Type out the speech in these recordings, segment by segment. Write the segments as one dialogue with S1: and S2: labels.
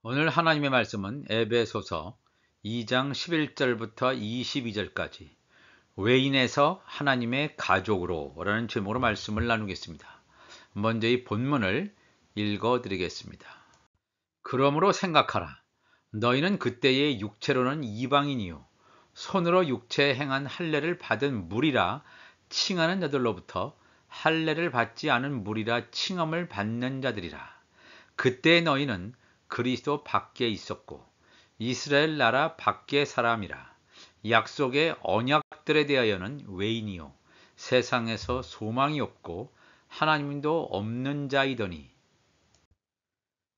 S1: 오늘 하나님의 말씀은 에베소서 2장 11절부터 22절까지 외인에서 하나님의 가족으로 라는 제목으로 말씀을 나누겠습니다. 먼저 이 본문을 읽어 드리겠습니다. 그러므로 생각하라. 너희는 그때의 육체로는 이방인이요 손으로 육체에 행한 할례를 받은 무리라 칭하는 자들로부터 할례를 받지 않은 무리라 칭함을 받는 자들이라. 그때 너희는 그리스도 밖에 있었고 이스라엘 나라 밖의 사람이라. 약속의 언약들에 대하여는 외인이요 세상에서 소망이 없고 하나님도 없는 자이더니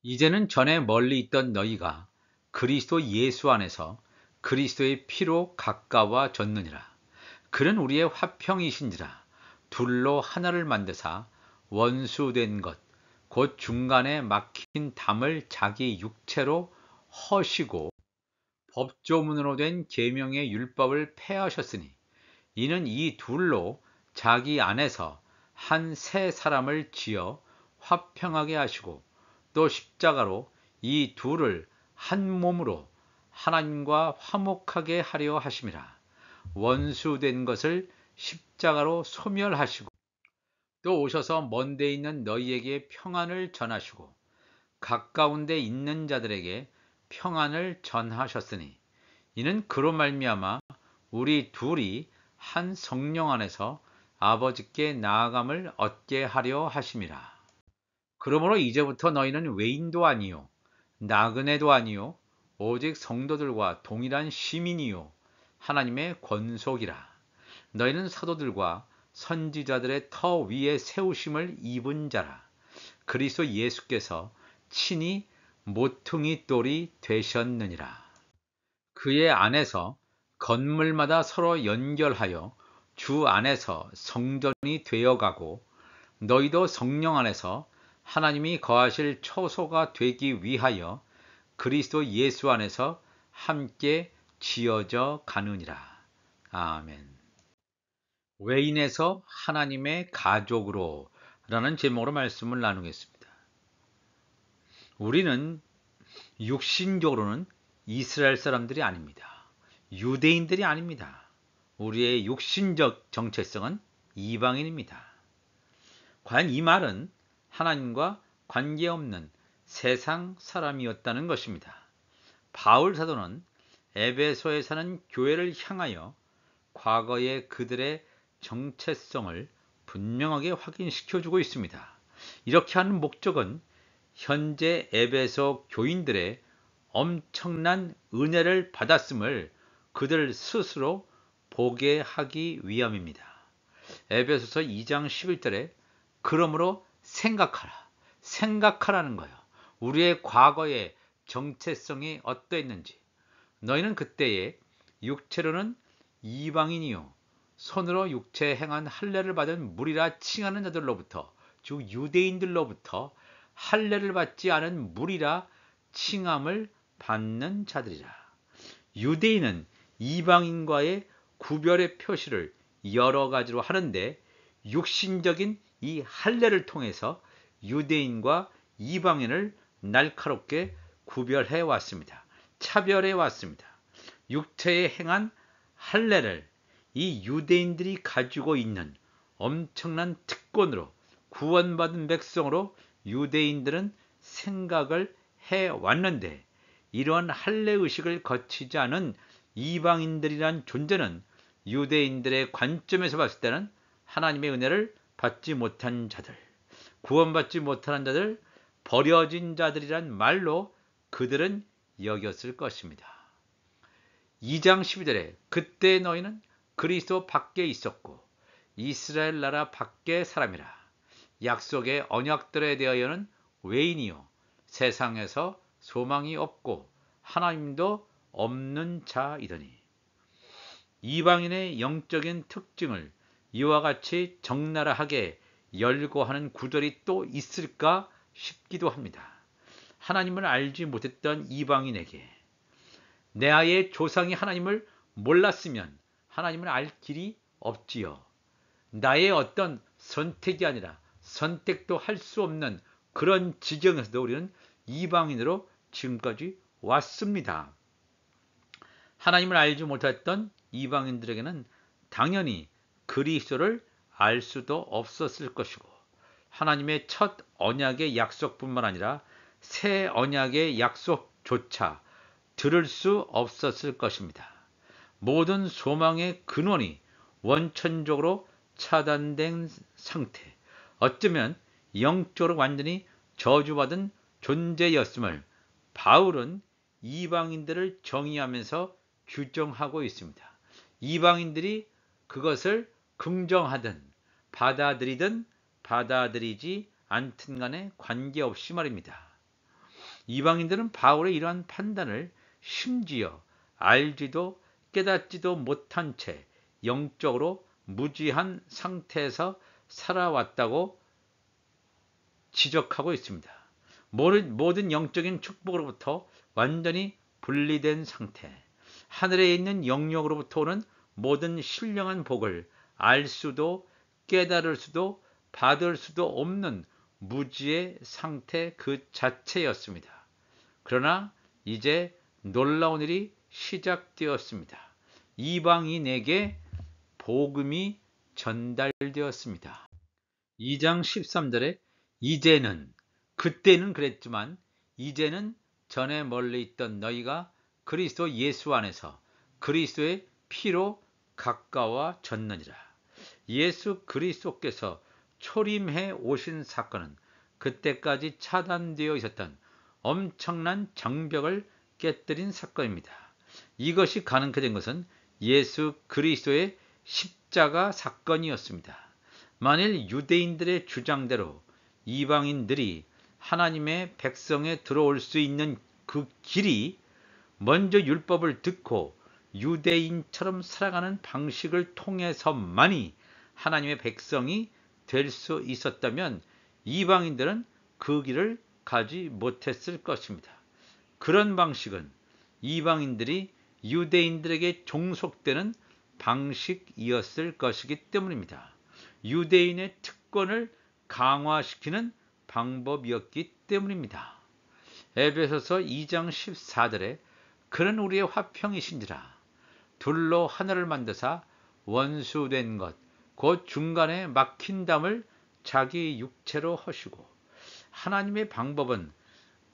S1: 이제는 전에 멀리 있던 너희가 그리스도 예수 안에서 그리스도의 피로 가까워졌느니라. 그는 우리의 화평이신지라. 둘로 하나를 만드사 원수된 것 곧 중간에 막힌 담을 자기 육체로 허시고 법조문으로 된 계명의 율법을 폐하셨으니 이는 이 둘로 자기 안에서 한 새 사람을 지어 화평하게 하시고 또 십자가로 이 둘을 한 몸으로 하나님과 화목하게 하려 하심이라. 원수된 것을 십자가로 소멸하시고 또 오셔서 먼 데 있는 너희에게 평안을 전하시고 가까운 데 있는 자들에게 평안을 전하셨으니 이는 그로 말미암아 우리 둘이 한 성령 안에서 아버지께 나아감을 얻게 하려 하심이라. 그러므로 이제부터 너희는 외인도 아니요 나그네도 아니요 오직 성도들과 동일한 시민이요 하나님의 권속이라. 너희는 사도들과 선지자들의 터 위에 세우심을 입은 자라. 그리스도 예수께서 친히 모퉁이 돌이 되셨느니라. 그의 안에서 건물마다 서로 연결하여 주 안에서 성전이 되어가고 너희도 성령 안에서 하나님이 거하실 처소가 되기 위하여 그리스도 예수 안에서 함께 지어져 가느니라. 아멘. 외인에서 하나님의 가족으로 라는 제목으로 말씀을 나누겠습니다. 우리는 육신적으로는 이스라엘 사람들이 아닙니다. 유대인들이 아닙니다. 우리의 육신적 정체성은 이방인입니다. 과연 이 말은 하나님과 관계없는 세상 사람이었다는 것입니다. 바울 사도는 에베소에 사는 교회를 향하여 과거의 그들의 정체성을 분명하게 확인시켜주고 있습니다. 이렇게 하는 목적은 현재 에베소 교인들의 엄청난 은혜를 받았음을 그들 스스로 보게 하기 위함입니다. 에베소서 2장 11절에 그러므로 생각하라는 거예요. 우리의 과거의 정체성이 어떠했는지. 너희는 그때에 육체로는 이방인이요 손으로 육체에 행한 할례를 받은 무리라 칭하는 자들로부터 즉 유대인들로부터 할례를 받지 않은 무리라 칭함을 받는 자들이라. 유대인은 이방인과의 구별의 표시를 여러 가지로 하는데 육신적인 이 할례를 통해서 유대인과 이방인을 날카롭게 구별해 왔습니다. 차별해 왔습니다. 육체에 행한 할례를 이 유대인들이 가지고 있는 엄청난 특권으로 구원받은 백성으로 유대인들은 생각을 해왔는데 이러한 할례의식을 거치지 않은 이방인들이란 존재는 유대인들의 관점에서 봤을 때는 하나님의 은혜를 받지 못한 자들, 구원받지 못한 자들, 버려진 자들이란 말로 그들은 여겼을 것입니다. 2장 12절에 그때 너희는 그리스도 밖에 있었고 이스라엘 나라 밖의 사람이라. 약속의 언약들에 대하여는 외인이요 세상에서 소망이 없고 하나님도 없는 자이더니. 이방인의 영적인 특징을 이와 같이 적나라하게 열거하는 구절이 또 있을까 싶기도 합니다. 하나님을 알지 못했던 이방인에게 내 아이의 조상이 하나님을 몰랐으면 하나님을 알 길이 없지요. 나의 어떤 선택이 아니라 선택도 할 수 없는 그런 지경에서도 우리는 이방인으로 지금까지 왔습니다. 하나님을 알지 못했던 이방인들에게는 당연히 그리스도를 알 수도 없었을 것이고, 하나님의 첫 언약의 약속뿐만 아니라 새 언약의 약속조차 들을 수 없었을 것입니다. 모든 소망의 근원이 원천적으로 차단된 상태, 어쩌면 영적으로 완전히 저주받은 존재였음을 바울은 이방인들을 정의하면서 규정하고 있습니다. 이방인들이 그것을 긍정하든 받아들이든 받아들이지 않든 간에 관계없이 말입니다. 이방인들은 바울의 이러한 판단을 심지어 알지도 깨닫지도 못한 채 영적으로 무지한 상태에서 살아왔다고 지적하고 있습니다. 모든 영적인 축복으로부터 완전히 분리된 상태, 하늘에 있는 영역으로부터 오는 모든 신령한 복을 알 수도 깨달을 수도 받을 수도 없는 무지의 상태 그 자체였습니다. 그러나 이제 놀라운 일이 시작되었습니다. 이방인에게 복음이 전달되었습니다. 2장 13절에 이제는, 그때는 그랬지만 이제는 전에 멀리 있던 너희가 그리스도 예수 안에서 그리스도의 피로 가까워졌느니라. 예수 그리스도께서 초림해 오신 사건은 그때까지 차단되어 있었던 엄청난 장벽을 깨뜨린 사건입니다. 이것이 가능하게 된 것은 예수 그리스도의 십자가 사건이었습니다. 만일 유대인들의 주장대로 이방인들이 하나님의 백성에 들어올 수 있는 그 길이 먼저 율법을 듣고 유대인처럼 살아가는 방식을 통해서만이 하나님의 백성이 될 수 있었다면 이방인들은 그 길을 가지 못했을 것입니다. 그런 방식은 이방인들이 유대인들에게 종속되는 방식이었을 것이기 때문입니다. 유대인의 특권을 강화시키는 방법이었기 때문입니다. 에베소서 2장 14절에 그는 우리의 화평이신지라 둘로 하나를 만드사 원수된 것 곧 중간에 막힌 담을 자기 육체로 하시고, 하나님의 방법은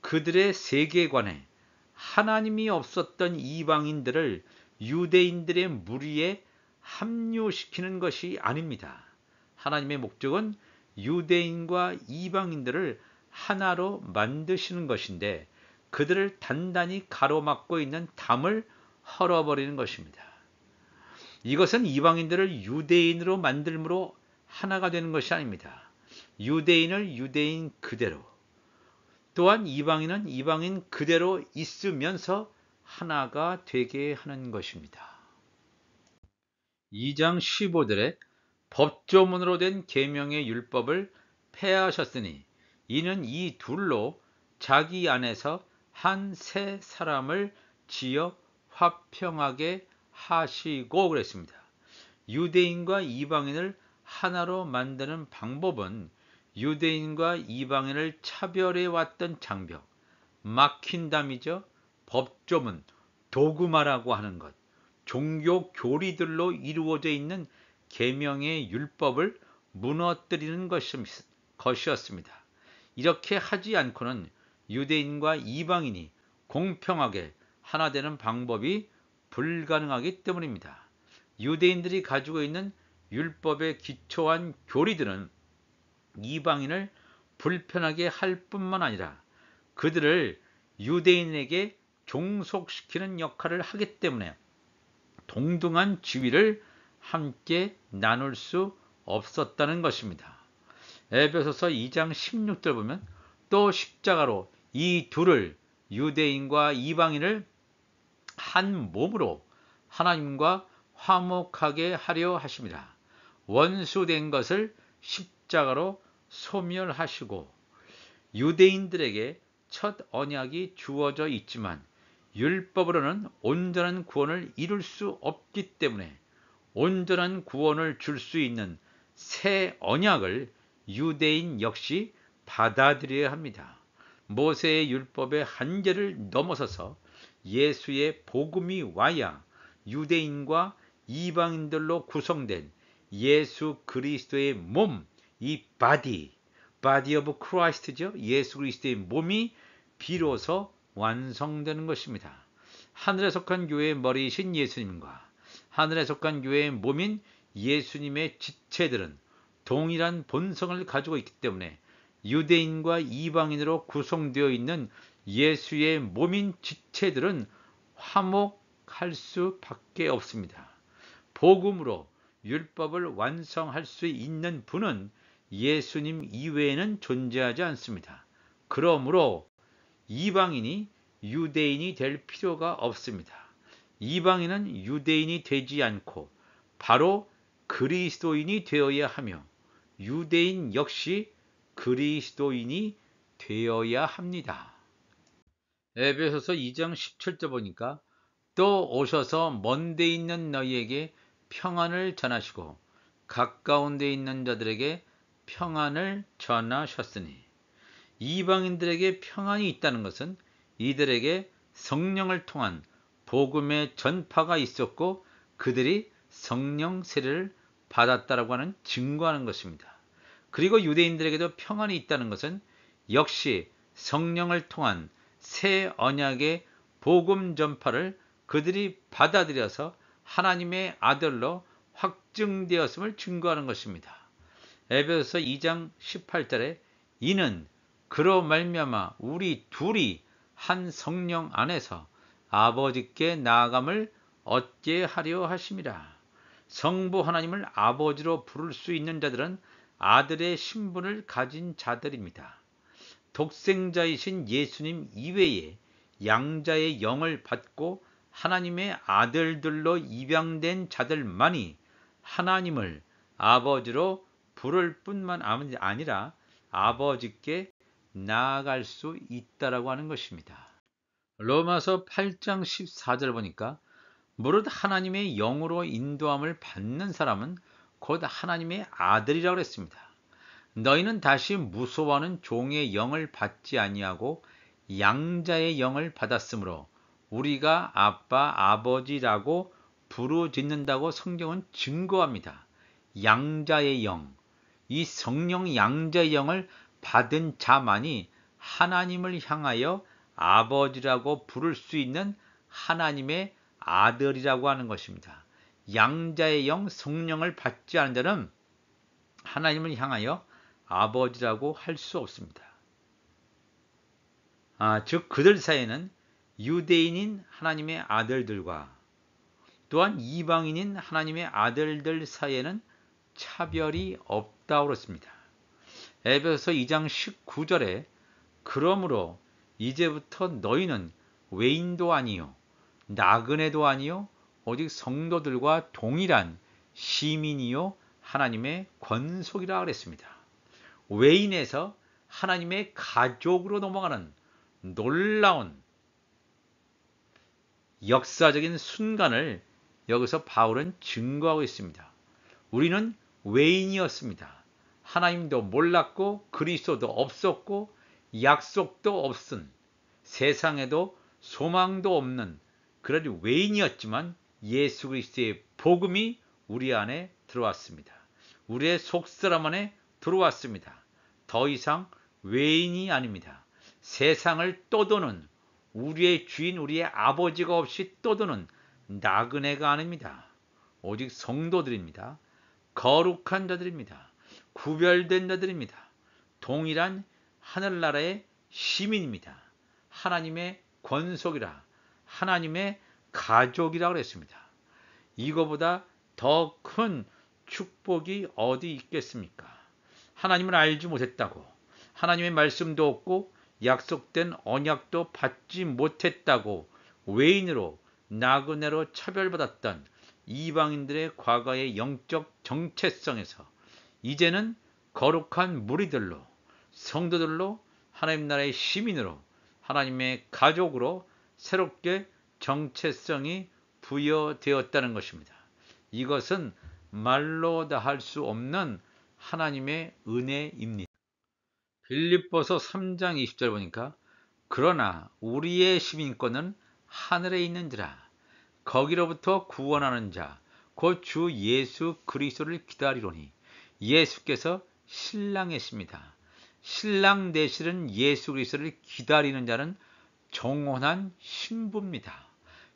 S1: 그들의 세계관에 하나님이 없었던 이방인들을 유대인들의 무리에 합류시키는 것이 아닙니다. 하나님의 목적은 유대인과 이방인들을 하나로 만드시는 것인데 그들을 단단히 가로막고 있는 담을 헐어버리는 것입니다. 이것은 이방인들을 유대인으로 만들므로 하나가 되는 것이 아닙니다. 유대인을 유대인 그대로, 또한 이방인은 이방인 그대로 있으면서 하나가 되게 하는 것입니다. 2장 15절에 법조문으로 된 계명의 율법을 폐하셨으니 이는 이 둘로 자기 안에서 한 새 사람을 지어 화평하게 하시고 그랬습니다. 유대인과 이방인을 하나로 만드는 방법은 유대인과 이방인을 차별해 왔던 장벽, 막힌 담이죠. 법조문, 도구마라고 하는 것, 종교 교리들로 이루어져 있는 계명의 율법을 무너뜨리는 것이었습니다. 이렇게 하지 않고는 유대인과 이방인이 공평하게 하나 되는 방법이 불가능하기 때문입니다. 유대인들이 가지고 있는 율법에 기초한 교리들은 이방인을 불편하게 할 뿐만 아니라 그들을 유대인에게 종속시키는 역할을 하기 때문에 동등한 지위를 함께 나눌 수 없었다는 것입니다. 에베소서 2장 16절 보면 또 십자가로 이 둘을, 유대인과 이방인을 한 몸으로 하나님과 화목하게 하려 하심이라. 원수된 것을 십자가로 소멸하시고, 유대인들에게 첫 언약이 주어져 있지만 율법으로는 온전한 구원을 이룰 수 없기 때문에 온전한 구원을 줄 수 있는 새 언약을 유대인 역시 받아들여야 합니다. 모세의 율법의 한계를 넘어서서 예수의 복음이 와야 유대인과 이방인들로 구성된 예수 그리스도의 몸, 이 body of Christ죠. 예수 그리스도의 몸이 비로소 완성되는 것입니다. 하늘에 속한 교회의 머리이신 예수님과 하늘에 속한 교회의 몸인 예수님의 지체들은 동일한 본성을 가지고 있기 때문에 유대인과 이방인으로 구성되어 있는 예수의 몸인 지체들은 화목할 수밖에 없습니다. 복음으로 율법을 완성할 수 있는 분은 예수님 이외에는 존재하지 않습니다. 그러므로 이방인이 유대인이 될 필요가 없습니다. 이방인은 유대인이 되지 않고 바로 그리스도인이 되어야 하며 유대인 역시 그리스도인이 되어야 합니다. 에베소서 2장 17절 보니까 또 오셔서 먼 데 있는 너희에게 평안을 전하시고 가까운 데 있는 자들에게 평안을 전하셨으니, 이방인들에게 평안이 있다는 것은 이들에게 성령을 통한 복음의 전파가 있었고 그들이 성령 세례를 받았다라고 하는 증거하는 것입니다. 그리고 유대인들에게도 평안이 있다는 것은 역시 성령을 통한 새 언약의 복음 전파를 그들이 받아들여서 하나님의 아들로 확증되었음을 증거하는 것입니다. 에베소서 2장 18절에 이는 그로 말미암아 우리 둘이 한 성령 안에서 아버지께 나아감을 얻게 하려 하심이라. 성부 하나님을 아버지로 부를 수 있는 자들은 아들의 신분을 가진 자들입니다. 독생자이신 예수님 이외에 양자의 영을 받고 하나님의 아들들로 입양된 자들만이 하나님을 아버지로 부를 뿐만 아니라 아버지께 나아갈 수 있다라고 하는 것입니다. 로마서 8장 14절 보니까 무릇 하나님의 영으로 인도함을 받는 사람은 곧 하나님의 아들이라고 했습니다. 너희는 다시 무소하는 종의 영을 받지 아니하고 양자의 영을 받았으므로 우리가 아빠 아버지라고 부르짖는다고 성경은 증거합니다. 양자의 영, 이 성령 양자의 영을 받은 자만이 하나님을 향하여 아버지라고 부를 수 있는 하나님의 아들이라고 하는 것입니다. 양자의 영 성령을 받지 않은 자는 하나님을 향하여 아버지라고 할 수 없습니다. 즉 그들 사이에는 유대인인 하나님의 아들들과 또한 이방인인 하나님의 아들들 사이에는 차별이 없다고 그렇습니다. 에베소서 2장 19절에 그러므로 이제부터 너희는 외인도 아니요 나그네도 아니요 오직 성도들과 동일한 시민이요 하나님의 권속이라 그랬습니다. 외인에서 하나님의 가족으로 넘어가는 놀라운 역사적인 순간을 여기서 바울은 증거하고 있습니다. 우리는 외인이었습니다. 하나님도 몰랐고 그리스도도 없었고 약속도 없은 세상에도 소망도 없는 그런 외인이었지만 예수 그리스도의 복음이 우리 안에 들어왔습니다. 우리의 속사람 안에 들어왔습니다. 더 이상 외인이 아닙니다. 세상을 떠도는 우리의 주인 우리의 아버지가 없이 떠도는 나그네가 아닙니다. 오직 성도들입니다. 거룩한 자들입니다. 구별된 자들입니다. 동일한 하늘나라의 시민입니다. 하나님의 권속이라 하나님의 가족이라고 그랬습니다. 이거보다 더 큰 축복이 어디 있겠습니까? 하나님을 알지 못했다고, 하나님의 말씀도 없고 약속된 언약도 받지 못했다고 외인으로 나그네로 차별받았던 이방인들의 과거의 영적 정체성에서 이제는 거룩한 무리들로 성도들로 하나님 나라의 시민으로 하나님의 가족으로 새롭게 정체성이 부여되었다는 것입니다. 이것은 말로 다 할 수 없는 하나님의 은혜입니다. 빌립보서 3장 20절 보니까 그러나 우리의 시민권은 하늘에 있는지라. 거기로부터 구원하는 자, 곧 주 예수 그리스도를 기다리로니. 예수께서 신랑이십니다. 신랑 되시는 예수 그리스도를 기다리는 자는 정혼한 신부입니다.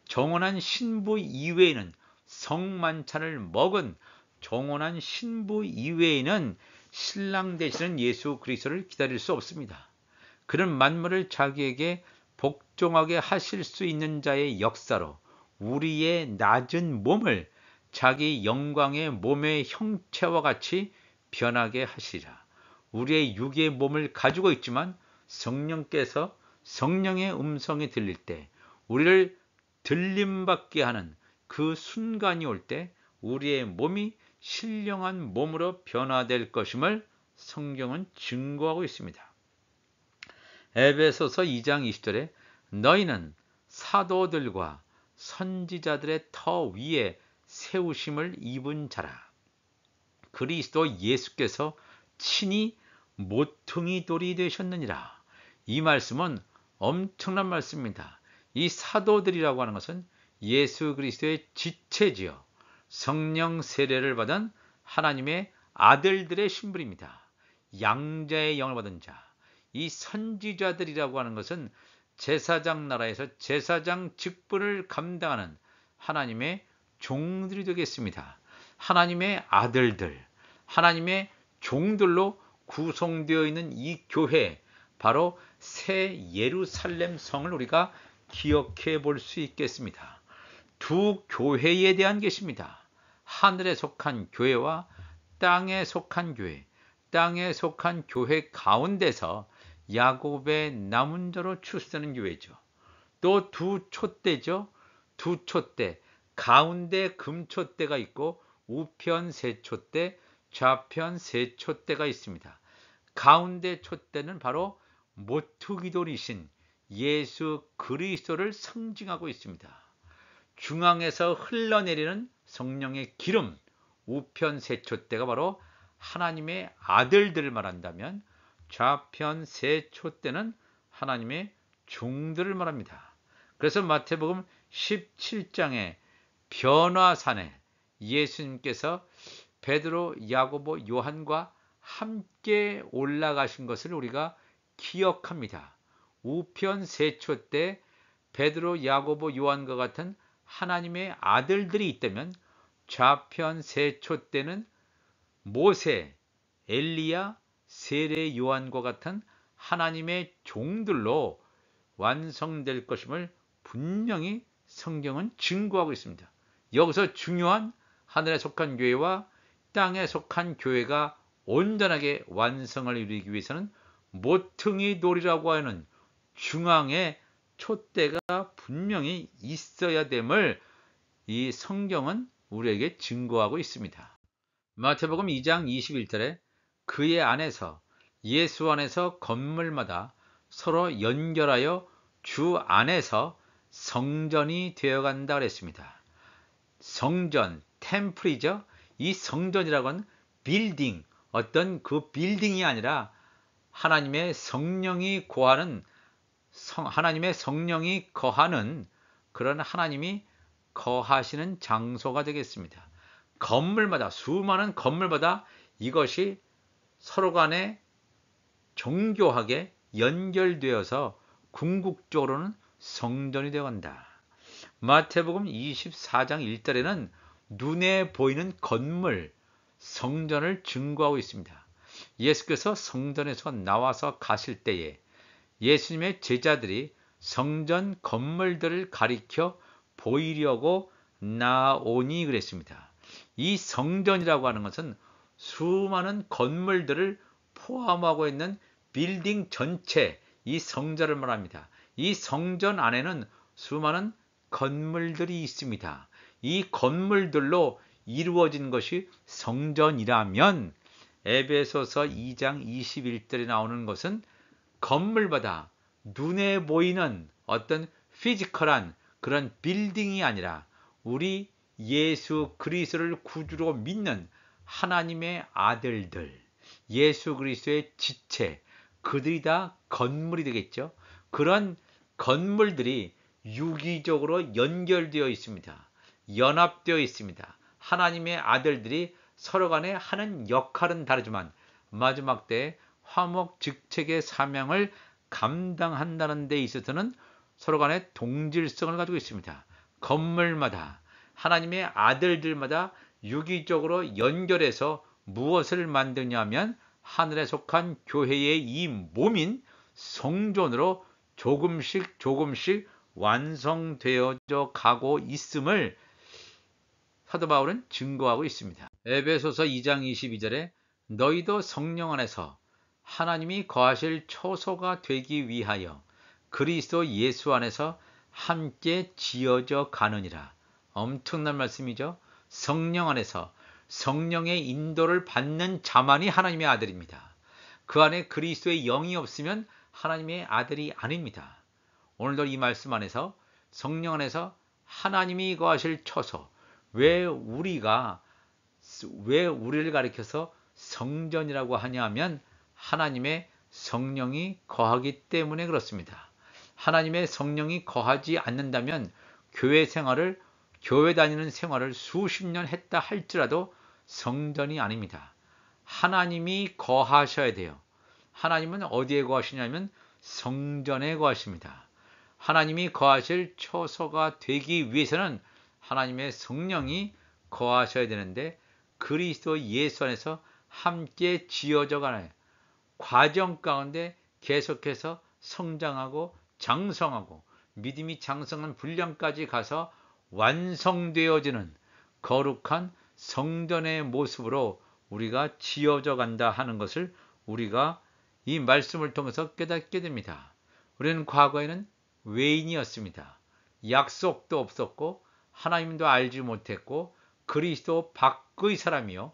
S1: 정혼한 신부 이외에는, 성만찬을 먹은 정혼한 신부 이외에는 신랑 되시는 예수 그리스도를 기다릴 수 없습니다. 그는 만물을 자기에게 복종하게 하실 수 있는 자의 역사로 우리의 낮은 몸을 자기 영광의 몸의 형체와 같이 변하게 하시리라. 우리의 육의 몸을 가지고 있지만 성령께서, 성령의 음성이 들릴 때, 우리를 들림받게 하는 그 순간이 올 때 우리의 몸이 신령한 몸으로 변화될 것임을 성경은 증거하고 있습니다. 에베소서 2장 20절에 너희는 사도들과 선지자들의 터 위에 세우심을 입은 자라. 그리스도 예수께서 친히 모퉁이 돌이 되셨느니라. 이 말씀은 엄청난 말씀입니다. 이 사도들이라고 하는 것은 예수 그리스도의 지체지요. 성령 세례를 받은 하나님의 아들들의 신분입니다. 양자의 영을 받은 자. 이 선지자들이라고 하는 것은 제사장 나라에서 제사장 직분을 감당하는 하나님의 종들이 되겠습니다. 하나님의 아들들, 하나님의 종들로 구성되어 있는 이 교회, 바로 새 예루살렘 성을 우리가 기억해 볼 수 있겠습니다. 두 교회에 대한 것입니다. 하늘에 속한 교회와 땅에 속한 교회, 땅에 속한 교회 가운데서 야곱의 남은 자로 출세하는 교회죠. 또 두 촛대죠. 두 촛대, 가운데 금촛대가 있고 우편 세 촛대, 좌편 세 촛대가 있습니다. 가운데 촛대는 바로 모퉁이돌이신 예수 그리스도를 상징하고 있습니다. 중앙에서 흘러내리는 성령의 기름, 우편 세 촛대가 바로 하나님의 아들들을 말한다면, 좌편 세 촛대는 하나님의 종들을 말합니다. 그래서 마태복음 17장의 변화산에 예수님께서 베드로, 야고보, 요한과 함께 올라가신 것을 우리가 기억합니다. 우편 세 촛대 베드로, 야고보, 요한과 같은 하나님의 아들들이 있다면, 좌편 세 촛대는 모세, 엘리야, 세례 요한과 같은 하나님의 종들로 완성될 것임을 분명히 성경은 증거하고 있습니다. 여기서 중요한 하늘에 속한 교회와 땅에 속한 교회가 온전하게 완성을 이루기 위해서는 모퉁이 돌이라고 하는 중앙에 촛대가 분명히 있어야 됨을 이 성경은 우리에게 증거하고 있습니다. 마태복음 2장 21절에 그의 안에서, 예수 안에서 건물마다 서로 연결하여 주 안에서 성전이 되어간다 그랬습니다. 성전, 템플이죠. 이 성전이라고 하는 빌딩, 어떤 그 빌딩이 아니라 하나님의 성령이 거하는, 하나님의 성령이 거하는 그런 하나님이 거하시는 장소가 되겠습니다. 건물마다, 수많은 건물마다 이것이 서로 간에 정교하게 연결되어서 궁극적으로는 성전이 되어간다. 마태복음 24장 1절에는 눈에 보이는 건물, 성전을 증거하고 있습니다. 예수께서 성전에서 나와서 가실 때에 예수님의 제자들이 성전 건물들을 가리켜 보이려고 나오니 그랬습니다. 이 성전이라고 하는 것은 수많은 건물들을 포함하고 있는 빌딩 전체, 이 성전을 말합니다. 이 성전 안에는 수많은 건물들이 있습니다. 이 건물들로 이루어진 것이 성전이라면, 에베소서 2장 21절에 나오는 것은 건물마다 눈에 보이는 어떤 피지컬한 그런 빌딩이 아니라 우리 예수 그리스도를 구주로 믿는 하나님의 아들들, 예수 그리스도의 지체, 그들이 다 건물이 되겠죠. 그런 건물들이 유기적으로 연결되어 있습니다. 연합되어 있습니다. 하나님의 아들들이 서로 간에 하는 역할은 다르지만 마지막 때 화목직책의 사명을 감당한다는 데 있어서는 서로 간에 동질성을 가지고 있습니다. 건물마다 하나님의 아들들마다 유기적으로 연결해서 무엇을 만드냐면 하늘에 속한 교회의 이 몸인 성전으로 조금씩 조금씩 완성되어져 가고 있음을 사도 바울은 증거하고 있습니다. 에베소서 2장 22절에 너희도 성령 안에서 하나님이 거하실 초소가 되기 위하여 그리스도 예수 안에서 함께 지어져 가느니라. 엄청난 말씀이죠. 성령 안에서 성령의 인도를 받는 자만이 하나님의 아들입니다. 그 안에 그리스도의 영이 없으면 하나님의 아들이 아닙니다. 오늘도 이 말씀 안에서 성령 안에서 하나님이 거하실 초소, 왜 우리를 가리켜서 성전이라고 하냐면 하나님의 성령이 거하기 때문에 그렇습니다. 하나님의 성령이 거하지 않는다면 교회 다니는 생활을 수십 년 했다 할지라도 성전이 아닙니다. 하나님이 거하셔야 돼요. 하나님은 어디에 거하시냐면 성전에 거하십니다. 하나님이 거하실 초소가 되기 위해서는 하나님의 성령이 거하셔야 되는데 그리스도 예수 안에서 함께 지어져 가는 과정 가운데 계속해서 성장하고 장성하고 믿음이 장성한 분량까지 가서 완성되어지는 거룩한 성전의 모습으로 우리가 지어져 간다 하는 것을 우리가 이 말씀을 통해서 깨닫게 됩니다. 우리는 과거에는 외인이었습니다. 약속도 없었고 하나님도 알지 못했고 그리스도 밖의 사람이요.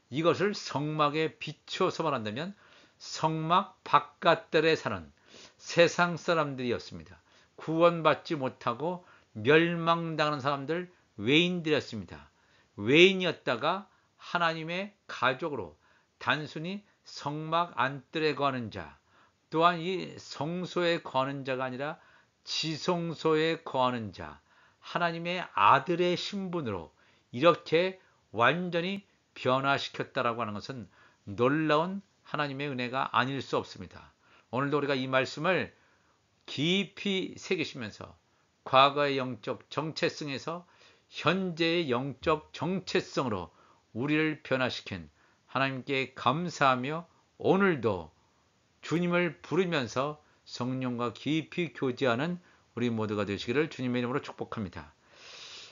S1: 이것을 성막에 비춰서 말한다면 성막 바깥들에 사는 세상 사람들이었습니다. 구원받지 못하고 멸망당하는 사람들, 외인들이었습니다. 외인이었다가 하나님의 가족으로 단순히 성막 안뜰에 거하는 자, 또한 이 성소에 거하는 자가 아니라 지성소에 거하는 자, 하나님의 아들의 신분으로 이렇게 완전히 변화시켰다라고 하는 것은 놀라운 하나님의 은혜가 아닐 수 없습니다. 오늘도 우리가 이 말씀을 깊이 새기시면서 과거의 영적 정체성에서 현재의 영적 정체성으로 우리를 변화시킨 하나님께 감사하며 오늘도 주님을 부르면서 성령과 깊이 교제하는 우리 모두가 되시기를 주님의 이름으로 축복합니다.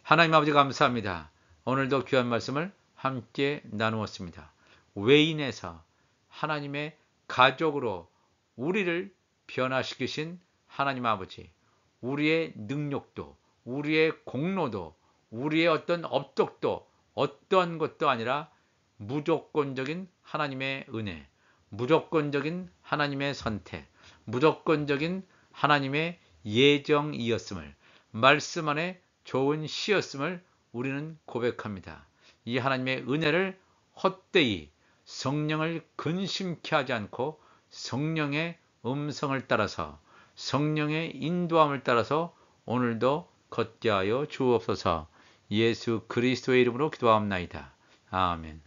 S1: 하나님 아버지 감사합니다. 오늘도 귀한 말씀을 함께 나누었습니다. 외인에서 하나님의 가족으로 우리를 변화시키신 하나님 아버지, 우리의 능력도, 우리의 공로도, 우리의 어떤 업적도 어떠한 것도 아니라 무조건적인 하나님의 은혜, 무조건적인 하나님의 선택, 무조건적인 하나님의 예정이었음을, 말씀 안에 좋은 시였음을 우리는 고백합니다. 이 하나님의 은혜를 헛되이 성령을 근심케 하지 않고 성령의 음성을 따라서 성령의 인도함을 따라서 오늘도 걷게 하여 주옵소서. 예수 그리스도의 이름으로 기도하옵나이다. 아멘.